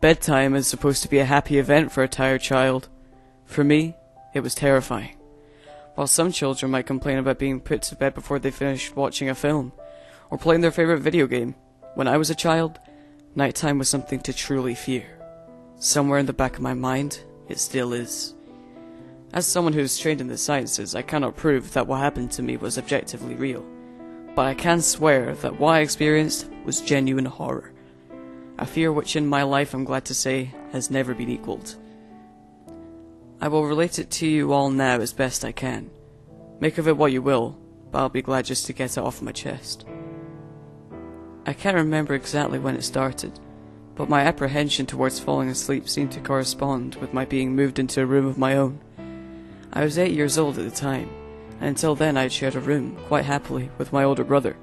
Bedtime is supposed to be a happy event for a tired child. For me, it was terrifying. While some children might complain about being put to bed before they finished watching a film, or playing their favorite video game, when I was a child, nighttime was something to truly fear. Somewhere in the back of my mind, it still is. As someone who is trained in the sciences, I cannot prove that what happened to me was objectively real, but I can swear that what I experienced was genuine horror. A fear which in my life, I'm glad to say, has never been equalled. I will relate it to you all now as best I can. Make of it what you will, but I'll be glad just to get it off my chest. I can't remember exactly when it started, but my apprehension towards falling asleep seemed to correspond with my being moved into a room of my own. I was 8 years old at the time, and until then I had shared a room, quite happily, with my older brother.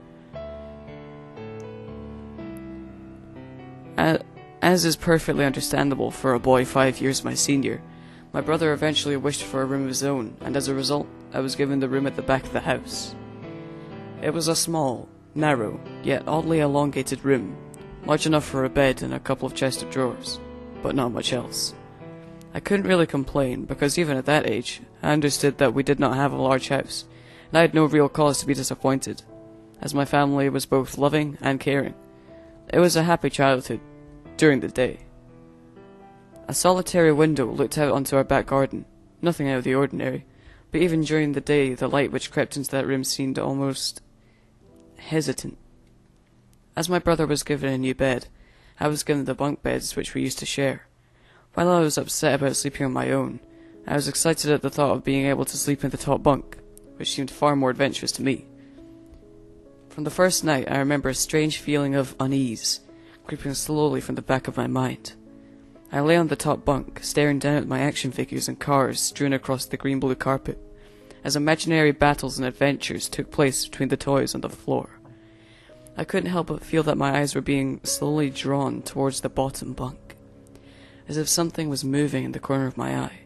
As is perfectly understandable for a boy 5 years my senior, my brother eventually wished for a room of his own, and as a result, I was given the room at the back of the house. It was a small, narrow, yet oddly elongated room, large enough for a bed and a couple of chests of drawers, but not much else. I couldn't really complain, because even at that age, I understood that we did not have a large house, and I had no real cause to be disappointed, as my family was both loving and caring. It was a happy childhood, during the day. A solitary window looked out onto our back garden, nothing out of the ordinary, but even during the day the light which crept into that room seemed almost hesitant. As my brother was given a new bed, I was given the bunk beds which we used to share. While I was upset about sleeping on my own, I was excited at the thought of being able to sleep in the top bunk, which seemed far more adventurous to me. From the first night I remember a strange feeling of unease, creeping slowly from the back of my mind. I lay on the top bunk, staring down at my action figures and cars strewn across the green-blue carpet, as imaginary battles and adventures took place between the toys on the floor. I couldn't help but feel that my eyes were being slowly drawn towards the bottom bunk, as if something was moving in the corner of my eye,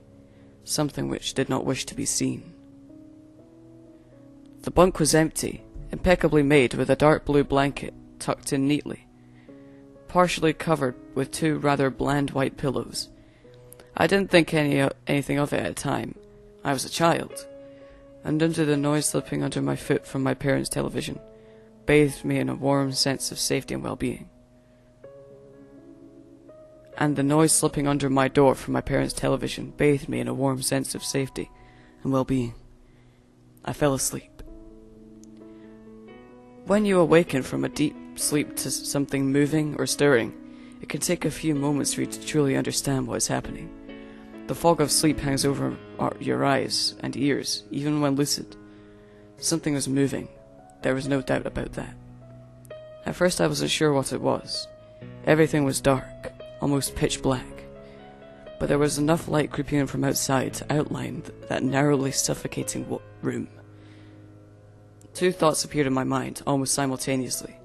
something which did not wish to be seen. The bunk was empty, impeccably made with a dark blue blanket tucked in neatly, partially covered with two rather bland white pillows. I didn't think anything of it at the time. I was a child, and under the noise slipping under my foot from my parents' television bathed me in a warm sense of safety and well-being. And the noise slipping under my door from my parents' television bathed me in a warm sense of safety and well-being. I fell asleep. When you awaken from a deep sleep to something moving or stirring, it can take a few moments for you to truly understand what is happening. The fog of sleep hangs over your eyes and ears, even when lucid. Something was moving. There was no doubt about that. At first I wasn't sure what it was. Everything was dark, almost pitch black, but there was enough light creeping in from outside to outline that narrowly suffocating room. Two thoughts appeared in my mind, almost simultaneously.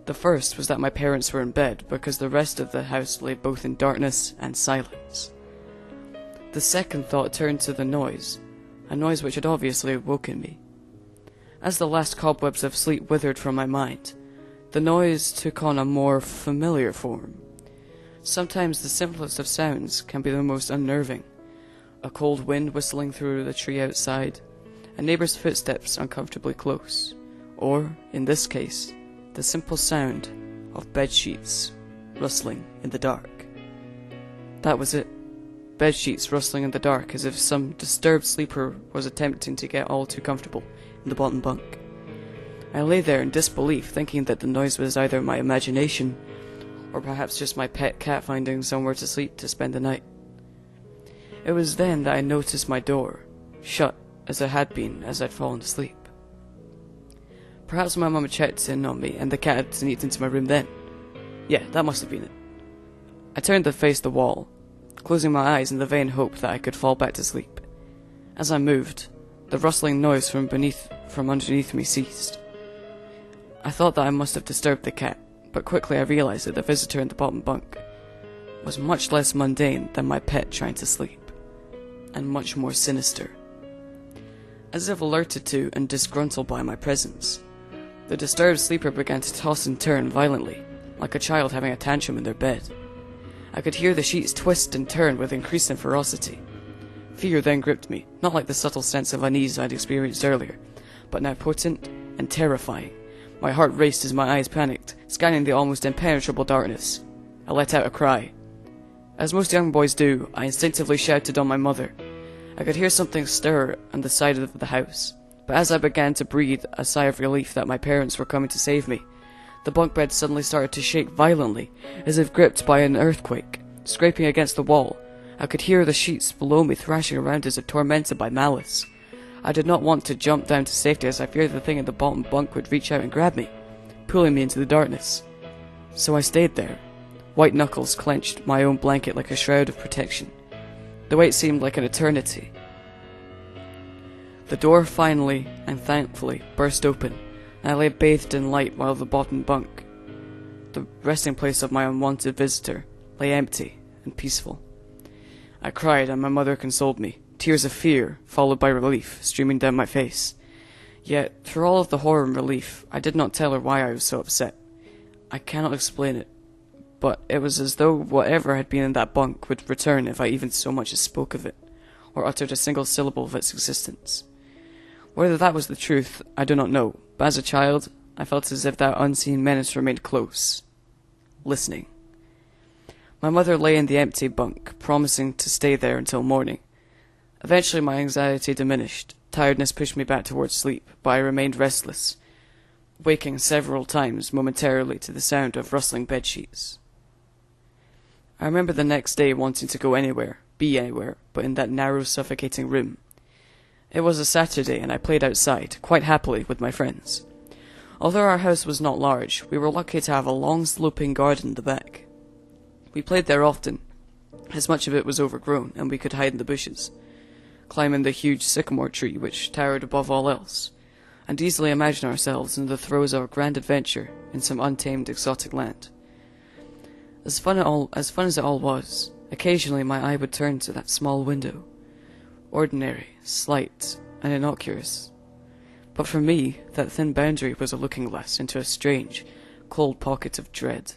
The first was that my parents were in bed, because the rest of the house lay both in darkness and silence. The second thought turned to the noise, a noise which had obviously awoken me. As the last cobwebs of sleep withered from my mind, the noise took on a more familiar form. Sometimes the simplest of sounds can be the most unnerving. A cold wind whistling through the tree outside, a neighbor's footsteps uncomfortably close, or, in this case, the simple sound of bedsheets rustling in the dark. That was it. Bedsheets rustling in the dark, as if some disturbed sleeper was attempting to get all too comfortable in the bottom bunk. I lay there in disbelief, thinking that the noise was either my imagination, or perhaps just my pet cat finding somewhere to sleep to spend the night. It was then that I noticed my door, shut as it had been as I'd fallen asleep. Perhaps my mum had checked in on me and the cat had sneaked into my room then. Yeah, that must have been it. I turned to face the wall, closing my eyes in the vain hope that I could fall back to sleep. As I moved, the rustling noise from underneath me ceased. I thought that I must have disturbed the cat, but quickly I realized that the visitor in the bottom bunk was much less mundane than my pet trying to sleep, and much more sinister. As if alerted to and disgruntled by my presence, the disturbed sleeper began to toss and turn violently, like a child having a tantrum in their bed. I could hear the sheets twist and turn with increasing ferocity. Fear then gripped me, not like the subtle sense of unease I'd experienced earlier, but now potent and terrifying. My heart raced as my eyes panicked, scanning the almost impenetrable darkness. I let out a cry. As most young boys do, I instinctively shouted on my mother. I could hear something stir on the side of the house, but as I began to breathe a sigh of relief that my parents were coming to save me, the bunk bed suddenly started to shake violently, as if gripped by an earthquake. Scraping against the wall, I could hear the sheets below me thrashing around as if tormented by malice. I did not want to jump down to safety as I feared the thing in the bottom bunk would reach out and grab me, pulling me into the darkness. So I stayed there. White knuckles clenched my own blanket like a shroud of protection. The wait seemed like an eternity. The door finally, and thankfully, burst open, and I lay bathed in light while the bottom bunk, the resting place of my unwanted visitor, lay empty and peaceful. I cried and my mother consoled me, tears of fear, followed by relief, streaming down my face. Yet, through all of the horror and relief, I did not tell her why I was so upset. I cannot explain it, but it was as though whatever had been in that bunk would return if I even so much as spoke of it, or uttered a single syllable of its existence. Whether that was the truth, I do not know, but as a child, I felt as if that unseen menace remained close, listening. My mother lay in the empty bunk, promising to stay there until morning. Eventually my anxiety diminished. Tiredness pushed me back towards sleep, but I remained restless, waking several times momentarily to the sound of rustling bedsheets. I remember the next day wanting to go anywhere, be anywhere, but in that narrow, suffocating room. It was a Saturday, and I played outside, quite happily, with my friends. Although our house was not large, we were lucky to have a long, sloping garden in the back. We played there often, as much of it was overgrown, and we could hide in the bushes, climbing the huge sycamore tree which towered above all else, and easily imagine ourselves in the throes of a grand adventure in some untamed exotic land. As fun as it all was, occasionally my eye would turn to that small window, ordinary, slight, and innocuous. But for me, that thin boundary was a looking-glass into a strange, cold pocket of dread.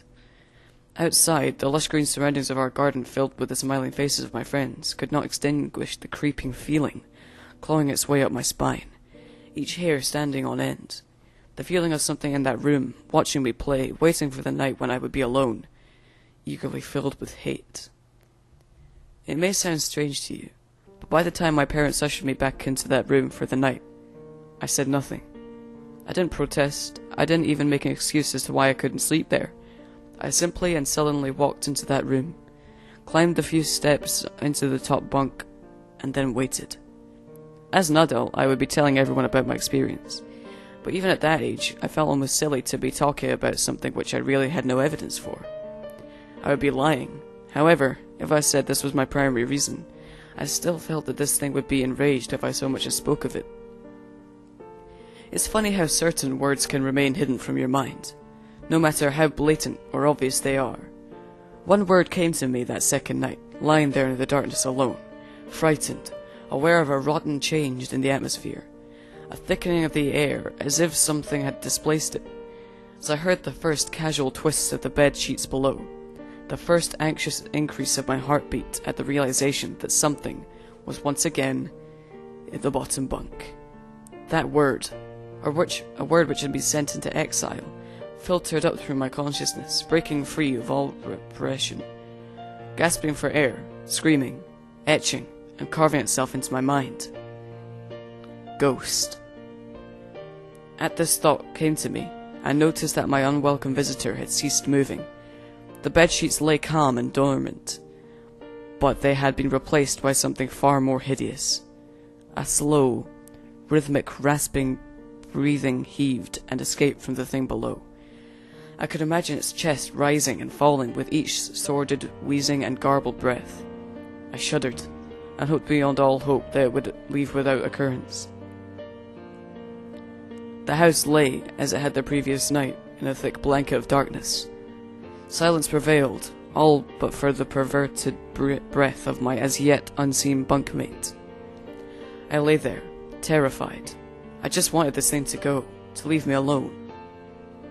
Outside, the lush green surroundings of our garden filled with the smiling faces of my friends could not extinguish the creeping feeling, clawing its way up my spine, each hair standing on end. The feeling of something in that room, watching me play, waiting for the night when I would be alone, eagerly filled with hate. It may sound strange to you, but by the time my parents ushered me back into that room for the night, I said nothing. I didn't protest. I didn't even make an excuse as to why I couldn't sleep there. I simply and sullenly walked into that room, climbed the few steps into the top bunk, and then waited. As an adult, I would be telling everyone about my experience, but even at that age, I felt almost silly to be talking about something which I really had no evidence for. I would be lying. However, if I said this was my primary reason, I still felt that this thing would be enraged if I so much as spoke of it. It's funny how certain words can remain hidden from your mind, no matter how blatant or obvious they are. One word came to me that second night, lying there in the darkness alone, frightened, aware of a rotten change in the atmosphere, a thickening of the air as if something had displaced it. As I heard the first casual twists of the bed sheets below, the first anxious increase of my heartbeat at the realization that something was once again in the bottom bunk. That word, a word which had been sent into exile, filtered up through my consciousness, breaking free of all repression, gasping for air, screaming, etching, and carving itself into my mind. Ghost. At this thought came to me, I noticed that my unwelcome visitor had ceased moving. The bedsheets lay calm and dormant, but they had been replaced by something far more hideous. A slow, rhythmic, rasping breathing heaved and escaped from the thing below. I could imagine its chest rising and falling with each sordid, wheezing and garbled breath. I shuddered, and hoped beyond all hope that it would leave without occurrence. The house lay, as it had the previous night, in a thick blanket of darkness. Silence prevailed, all but for the perverted breath of my as yet unseen bunkmate. I lay there, terrified. I just wanted this thing to go, to leave me alone.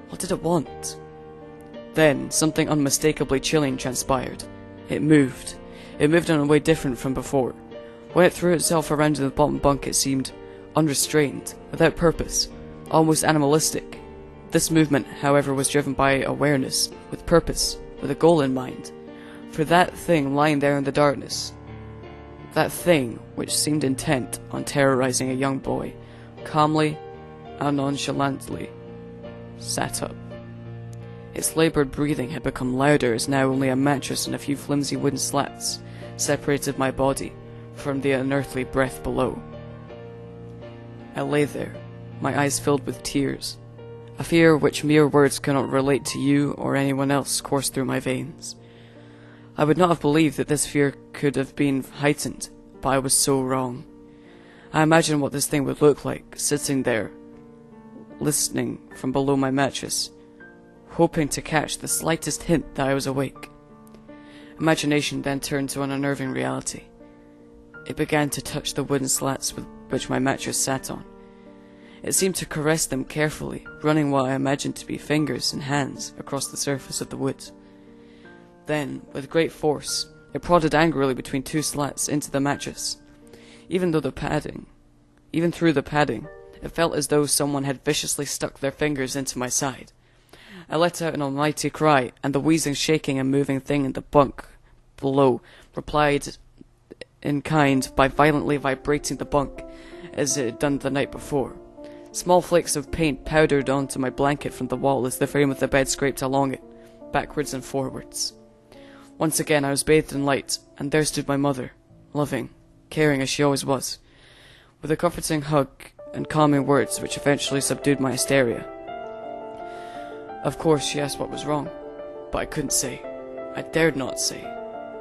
What did it want? Then, something unmistakably chilling transpired. It moved. It moved in a way different from before. When it threw itself around in the bottom bunk, it seemed unrestrained, without purpose, almost animalistic. This movement, however, was driven by awareness, with purpose, with a goal in mind. For that thing lying there in the darkness, that thing which seemed intent on terrorizing a young boy, calmly and nonchalantly sat up. Its laboured breathing had become louder as now only a mattress and a few flimsy wooden slats separated my body from the unearthly breath below. I lay there, my eyes filled with tears. A fear which mere words cannot relate to you or anyone else coursed through my veins. I would not have believed that this fear could have been heightened, but I was so wrong. I imagined what this thing would look like, sitting there, listening from below my mattress, hoping to catch the slightest hint that I was awake. Imagination then turned to an unnerving reality. It began to touch the wooden slats with which my mattress sat on. It seemed to caress them carefully, running what I imagined to be fingers and hands across the surface of the wood. Then, with great force, it prodded angrily between two slats into the mattress. Even through the padding, it felt as though someone had viciously stuck their fingers into my side. I let out an almighty cry, and the wheezing, shaking, and moving thing in the bunk below replied in kind by violently vibrating the bunk, as it had done the night before. Small flakes of paint powdered onto my blanket from the wall as the frame of the bed scraped along it, backwards and forwards. Once again I was bathed in light, and there stood my mother, loving, caring as she always was, with a comforting hug and calming words which eventually subdued my hysteria. Of course she asked what was wrong, but I couldn't say. I dared not say.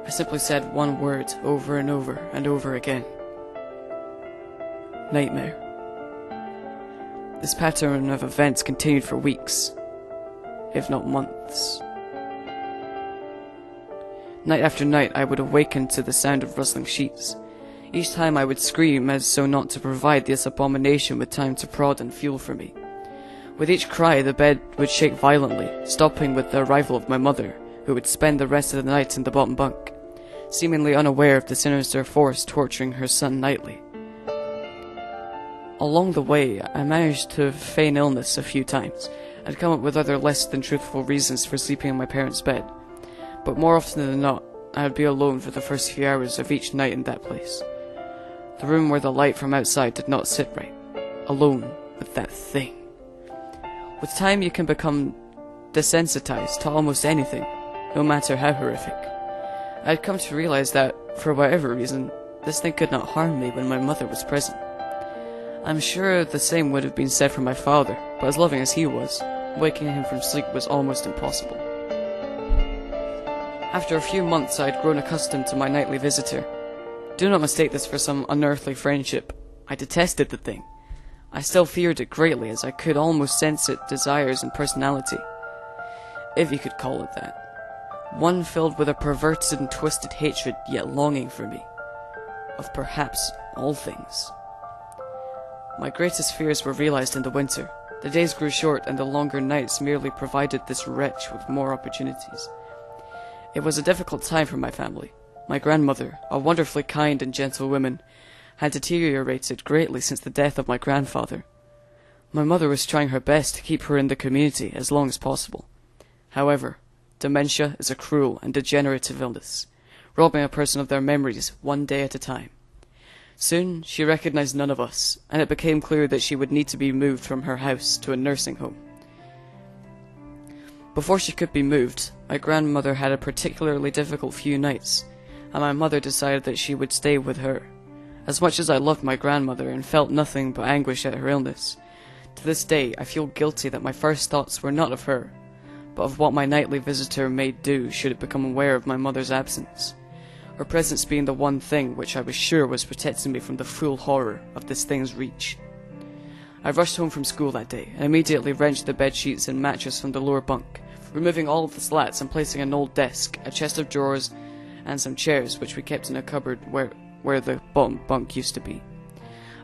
I simply said one word over and over and over again. Nightmare. This pattern of events continued for weeks, if not months. Night after night I would awaken to the sound of rustling sheets. Each time I would scream as so not to provide this abomination with time to prod and fuel for me. With each cry the bed would shake violently, stopping with the arrival of my mother, who would spend the rest of the night in the bottom bunk, seemingly unaware of the sinister force torturing her son nightly. Along the way, I managed to feign illness a few times, and come up with other less than truthful reasons for sleeping in my parents' bed. But more often than not, I would be alone for the first few hours of each night in that place. The room where the light from outside did not sit right. Alone with that thing. With time you can become desensitized to almost anything, no matter how horrific. I had come to realize that, for whatever reason, this thing could not harm me when my mother was present. I'm sure the same would have been said for my father, but as loving as he was, waking him from sleep was almost impossible. After a few months I had grown accustomed to my nightly visitor. Do not mistake this for some unearthly friendship. I detested the thing. I still feared it greatly, as I could almost sense its desires and personality, if you could call it that. One filled with a perverted and twisted hatred, yet longing for me. Of perhaps all things. My greatest fears were realized in the winter. The days grew short, and the longer nights merely provided this wretch with more opportunities. It was a difficult time for my family. My grandmother, a wonderfully kind and gentle woman, had deteriorated greatly since the death of my grandfather. My mother was trying her best to keep her in the community as long as possible. However, dementia is a cruel and degenerative illness, robbing a person of their memories one day at a time. Soon, she recognized none of us, and it became clear that she would need to be moved from her house to a nursing home. Before she could be moved, my grandmother had a particularly difficult few nights, and my mother decided that she would stay with her. As much as I loved my grandmother and felt nothing but anguish at her illness, to this day I feel guilty that my first thoughts were not of her, but of what my nightly visitor may do should it become aware of my mother's absence, her presence being the one thing which I was sure was protecting me from the full horror of this thing's reach. I rushed home from school that day, and immediately wrenched the bed sheets and mattress from the lower bunk, removing all of the slats and placing an old desk, a chest of drawers, and some chairs which we kept in a cupboard where the bottom bunk used to be.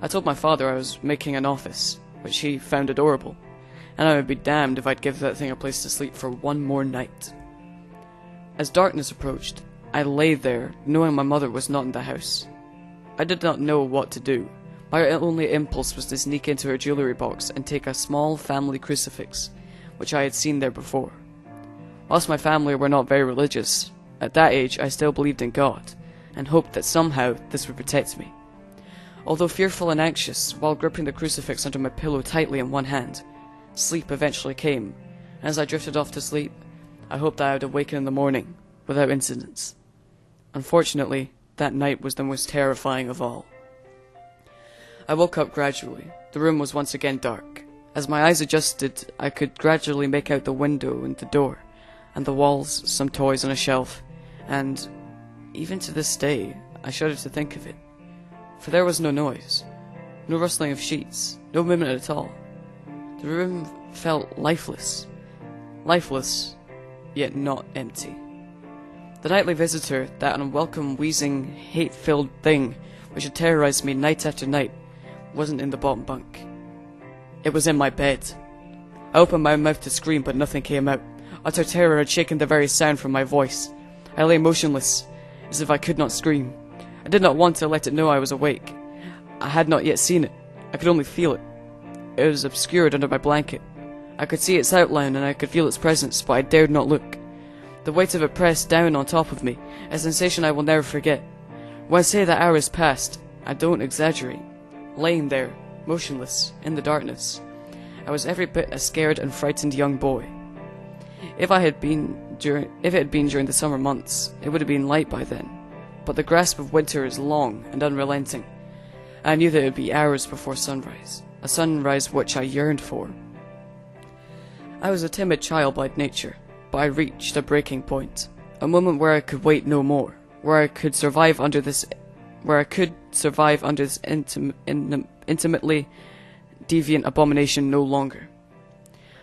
I told my father I was making an office, which he found adorable, and I would be damned if I'd give that thing a place to sleep for one more night. As darkness approached, I lay there, knowing my mother was not in the house. I did not know what to do. My only impulse was to sneak into her jewellery box and take a small family crucifix, which I had seen there before. Whilst my family were not very religious, at that age I still believed in God, and hoped that somehow this would protect me. Although fearful and anxious, while gripping the crucifix under my pillow tightly in one hand, sleep eventually came, and as I drifted off to sleep, I hoped that I would awaken in the morning, without incidents. Unfortunately, that night was the most terrifying of all. I woke up gradually. The room was once again dark. As my eyes adjusted, I could gradually make out the window and the door, and the walls, some toys on a shelf, and, even to this day, I shudder to think of it. For there was no noise, no rustling of sheets, no movement at all. The room felt lifeless. Lifeless, yet not empty. The nightly visitor, that unwelcome, wheezing, hate-filled thing which had terrorized me night after night, wasn't in the bottom bunk. It was in my bed. I opened my mouth to scream, but nothing came out. Utter terror had shaken the very sound from my voice. I lay motionless, as if I could not scream. I did not want to let it know I was awake. I had not yet seen it. I could only feel it. It was obscured under my blanket. I could see its outline and I could feel its presence, but I dared not look. The weight of it pressed down on top of me, a sensation I will never forget. When I say that hours passed, I don't exaggerate. Laying there, motionless, in the darkness, I was every bit a scared and frightened young boy. If it had been during the summer months, it would have been light by then. But the grasp of winter is long and unrelenting. I knew that it would be hours before sunrise, a sunrise which I yearned for. I was a timid child by nature, but I reached a breaking point, a moment where I could wait no more, where I could survive under this intimately deviant abomination no longer.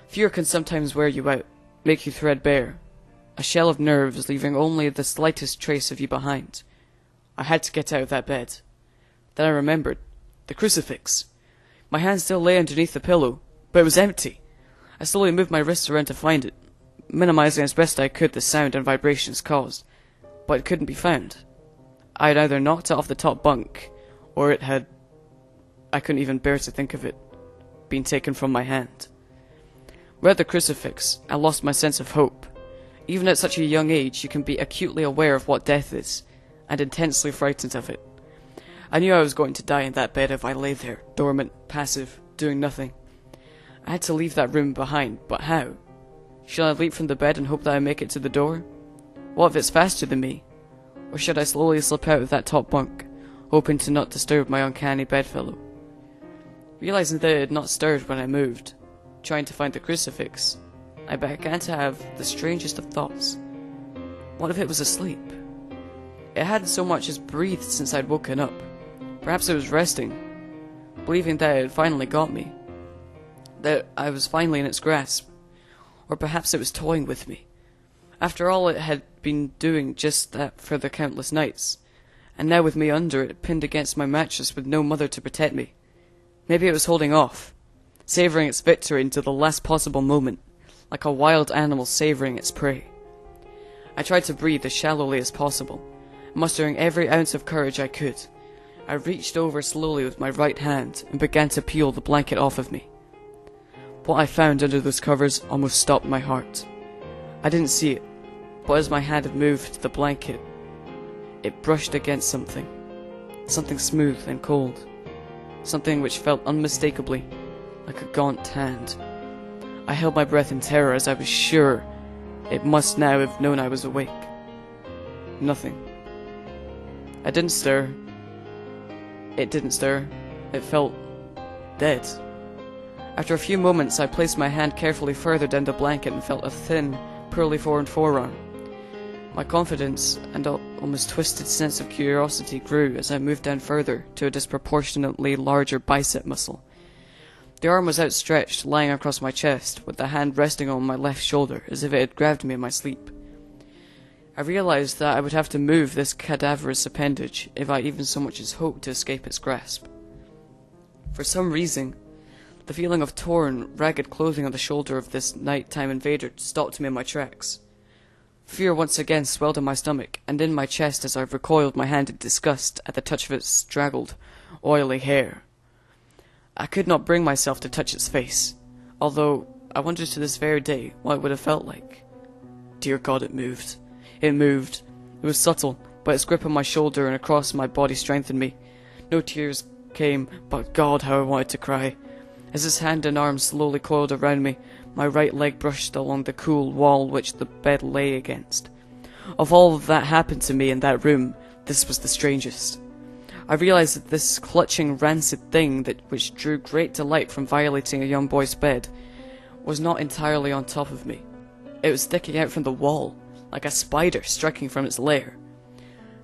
Fear can sometimes wear you out, make you threadbare, a shell of nerves leaving only the slightest trace of you behind. I had to get out of that bed. Then I remembered. The crucifix. My hand still lay underneath the pillow, but it was empty. I slowly moved my wrists around to find it, minimizing as best I could the sound and vibrations caused, but it couldn't be found. I had either knocked it off the top bunk, or it had, I couldn't even bear to think of it, been taken from my hand. Without the crucifix, I lost my sense of hope. Even at such a young age, you can be acutely aware of what death is, and intensely frightened of it. I knew I was going to die in that bed if I lay there, dormant, passive, doing nothing. I had to leave that room behind, but how? Should I leap from the bed and hope that I make it to the door? What if it's faster than me? Or should I slowly slip out of that top bunk, hoping to not disturb my uncanny bedfellow? Realizing that it had not stirred when I moved, trying to find the crucifix, I began to have the strangest of thoughts. What if it was asleep? It hadn't so much as breathed since I'd woken up. Perhaps it was resting, believing that it had finally got me, that I was finally in its grasp. Or perhaps it was toying with me. After all, it had been doing just that for the countless nights, and now with me under it, pinned against my mattress with no mother to protect me. Maybe it was holding off, savouring its victory until the last possible moment, like a wild animal savouring its prey. I tried to breathe as shallowly as possible, mustering every ounce of courage I could. I reached over slowly with my right hand and began to peel the blanket off of me. What I found under those covers almost stopped my heart. I didn't see it, but as my hand had moved to the blanket, it brushed against something smooth and cold, something which felt unmistakably like a gaunt hand. I held my breath in terror as I was sure it must now have known I was awake. Nothing. I didn't stir. It didn't stir. It felt dead. After a few moments, I placed my hand carefully further down the blanket and felt a thin, pearly forearm. My confidence and almost twisted sense of curiosity grew as I moved down further to a disproportionately larger bicep muscle. The arm was outstretched, lying across my chest, with the hand resting on my left shoulder as if it had grabbed me in my sleep. I realized that I would have to move this cadaverous appendage if I even so much as hoped to escape its grasp. For some reason, the feeling of torn, ragged clothing on the shoulder of this nighttime invader stopped me in my tracks. Fear once again swelled in my stomach and in my chest as I recoiled my hand in disgust at the touch of its draggled, oily hair. I could not bring myself to touch its face, although I wondered to this very day what it would have felt like. Dear God, it moved. It moved. It was subtle, but its grip on my shoulder and across my body strengthened me. No tears came, but God, how I wanted to cry. As his hand and arm slowly coiled around me, my right leg brushed along the cool wall which the bed lay against. Of all that happened to me in that room, this was the strangest. I realized that this clutching, rancid thing which drew great delight from violating a young boy's bed was not entirely on top of me. It was sticking out from the wall, like a spider striking from its lair.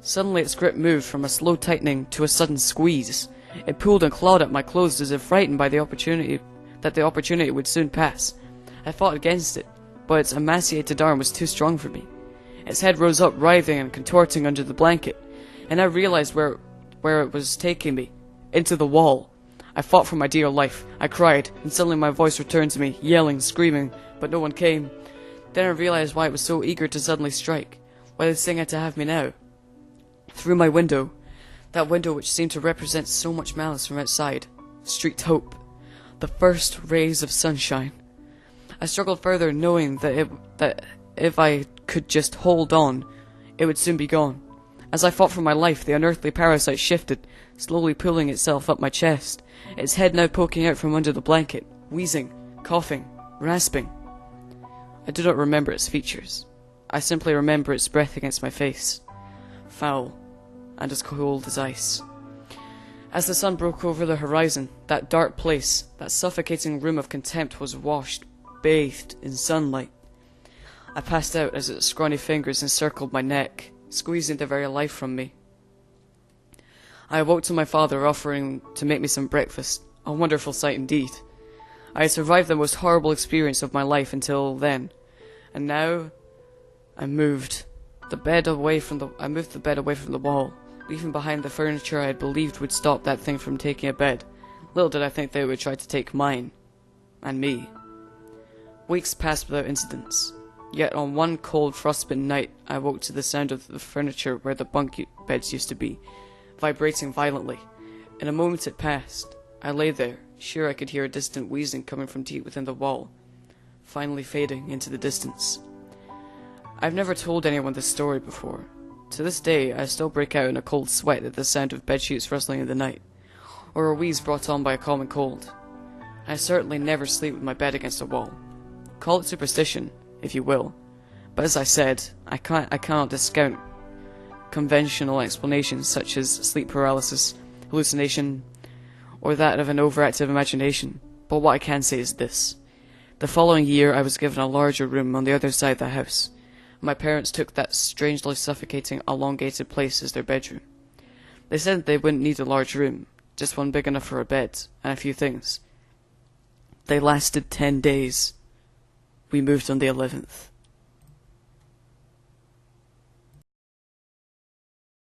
Suddenly its grip moved from a slow tightening to a sudden squeeze. It pulled and clawed at my clothes as if frightened by the opportunity would soon pass. I fought against it, but its emaciated arm was too strong for me. Its head rose up, writhing and contorting under the blanket, and I realized where it was taking me, into the wall. I fought for my dear life. I cried, and suddenly my voice returned to me, yelling, screaming, but no one came. Then I realized why it was so eager to suddenly strike, why this thing had to have me now. Through my window, that window which seemed to represent so much malice from outside, streaked hope, the first rays of sunshine. I struggled further, knowing that if I could just hold on, it would soon be gone. As I fought for my life, the unearthly parasite shifted, slowly pulling itself up my chest, its head now poking out from under the blanket, wheezing, coughing, rasping. I do not remember its features. I simply remember its breath against my face, foul and as cold as ice. As the sun broke over the horizon, that dark place, that suffocating room of contempt was washed, bathed in sunlight. I passed out as its scrawny fingers encircled my neck, squeezing the very life from me. I awoke to my father offering to make me some breakfast, a wonderful sight indeed. I had survived the most horrible experience of my life until then, and now I moved the bed away from the wall, leaving behind the furniture I had believed would stop that thing from taking a bed. Little did I think they would try to take mine, and me. Weeks passed without incidents. Yet on one cold frostbitten night, I woke to the sound of the furniture where the bunk beds used to be, vibrating violently. In a moment it passed. I lay there, sure I could hear a distant wheezing coming from deep within the wall, finally fading into the distance. I've never told anyone this story before. To this day, I still break out in a cold sweat at the sound of bedsheets rustling in the night, or a wheeze brought on by a common cold. I certainly never sleep with my bed against a wall. Call it superstition, if you will, but as I said, I cannot discount conventional explanations such as sleep paralysis, hallucination, or that of an overactive imagination. But what I can say is this. The following year I was given a larger room on the other side of the house. My parents took that strangely suffocating, elongated place as their bedroom. They said they wouldn't need a large room, just one big enough for a bed, and a few things. They lasted 10 days. We moved on the 11th.